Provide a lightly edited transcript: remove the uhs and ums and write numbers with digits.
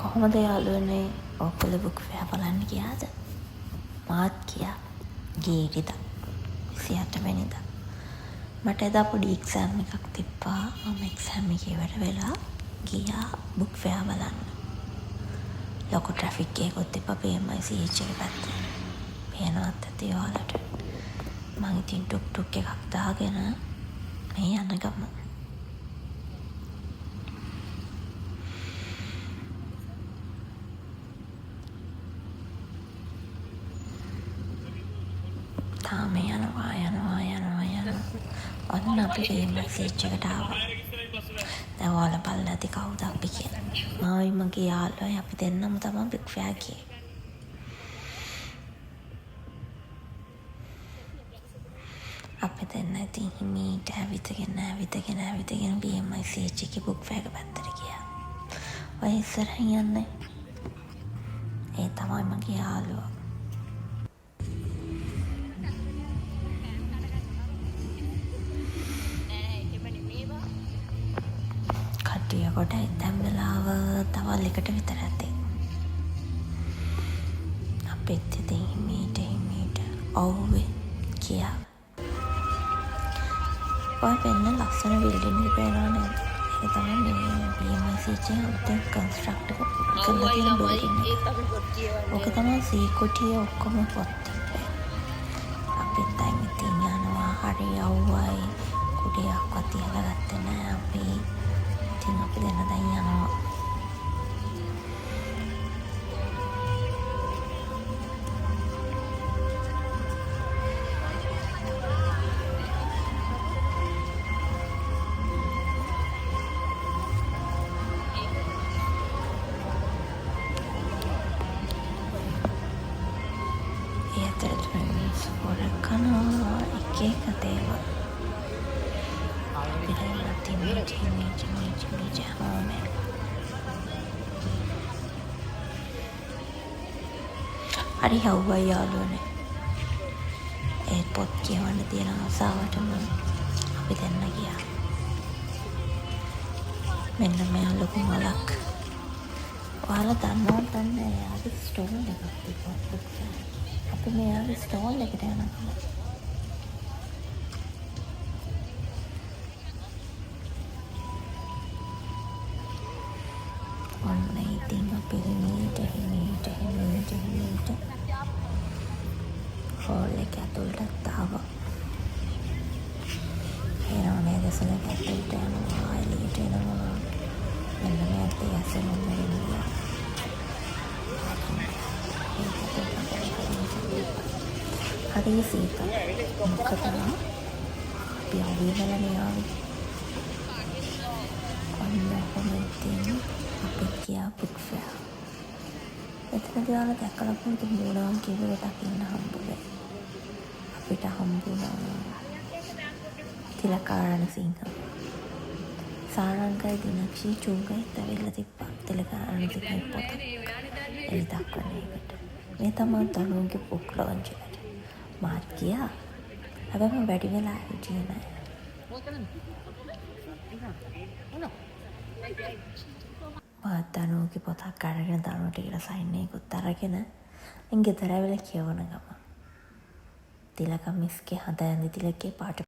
කොහොමද යාළුවනේ ඔයගොල්ලෝ බුක් ෆෙයා බලන්න ගියාද? මාත් ගියා. ගියේ ඉරිදා 28 වෙනිදා. මට එදා පොඩි එක්සෑම් එකක් තිබ්බා. මම එක්සෑම් එකේ ඉවර වෙලා ගියා බුක් ෆෙයා බලන්න. ලොකු ට්‍රැෆික් එකකුත් තිබ්බා PMICH එකේ පැත්තේ. පේනවත් ඇති ඔයාලට. මං ඉතින් ටුක් එකක් දාගෙන මේ යන ගම. තාම යනවා. ඔන්න අපි PMICH එකට ආවා. දැන් ඔයාලා බලලා ඇති කවුද අපි කියලා. මායි මගේ යාළුවයි අපි දෙන්නම තමයි බුක් ෆෙයා ගියේ. අපි දෙන්න ඉතින් හිමීට ඇවිදගෙන PMICH එකේ බුක් ෆෙයා එක පැත්තට ගියා. ඔය ඉස්සරහින් යන්නේ. ඒ තමයි මගේ යාළුවා. කට්ටිය කොටයි දැන් වෙලාව තවල් එකට විතර ඇති. අපිත් ඉතින් හිමීට ඔව්වේ ගියා. ඔය පෙන්න ලස්සන බිල්ඩින් එක පේනවා නේද? ඒක තමයි මේ PMICH එකේ අලුතෙන් කන්ස්ට්‍රක්ට් කරලා තියෙන බිල්ඩින් එක. ඔක තමයි සීකොටිය ඔක්කොම පොත් තිබ්බේ. අපිත් දැන් ඉතින් යනවා. හරි යව්වයි කුඩියක්වත් තියලා ගත්තේ නෑ අපි. ඉතින් අපි දෙන්න දැන් යනවා. කනවා එක දේවල් අපිට හැමෝම හරි හව්වයි යාළුවනේ. ඒ පොත් කියවන්න තියෙන ආසාවටම අපි දෙන්න ගියා. මෙන්න මෙයා ලොකු මලක්. ඔයාලා දන්නවද දන්නේ එයාගේ ස්ටෝල් එකක් තිබ්බා. අපි මෙයාගේ ස්ටෝල් එකට යනවා. ඔන්න ඉතින් අපි හිමීට හෝල් එක ඇතුළට ආවා. එනවා නේද සලක ඇතුළට යනවා එළියට එනවා. මෙන්න මෙයාට ඇසෙනවා මෙන්න. හරි සීතල. මොකද අපි අවුලනේ ආවේ. ඔන්න කොහෙන්ද අපි ගියා බුක් ෆෙයා. එතනදී ආලා දැක්කලා පොඩි මූණාම් කිව්ව දකින්න හම්බුනේ. අපිට හම්බුණා තිලකාරණ සිංහ. සාරංගයි දිනක්ෂි චුංගයි තවෙල්ල තිබ්බා. තිලකාරණ තිබ්බේ පොත. ඒ දක්වන්නේ එකට. මේ තමයි තනුන්ගේ බුක් ලොන්ච් එකට. මාත් ගියා. හැබැයි මම වැඩි වෙලා හිටියේ නෑ. මාත් තනුන්ගේ පොතක් අරගෙන තනුට කියලා සයින් එකකුත් අරගෙන මං ගෙදර ඇවිල්ලා කියවන ගම. තිලක මිස්ගේ හඳ ඇඳි තිලකේ පාට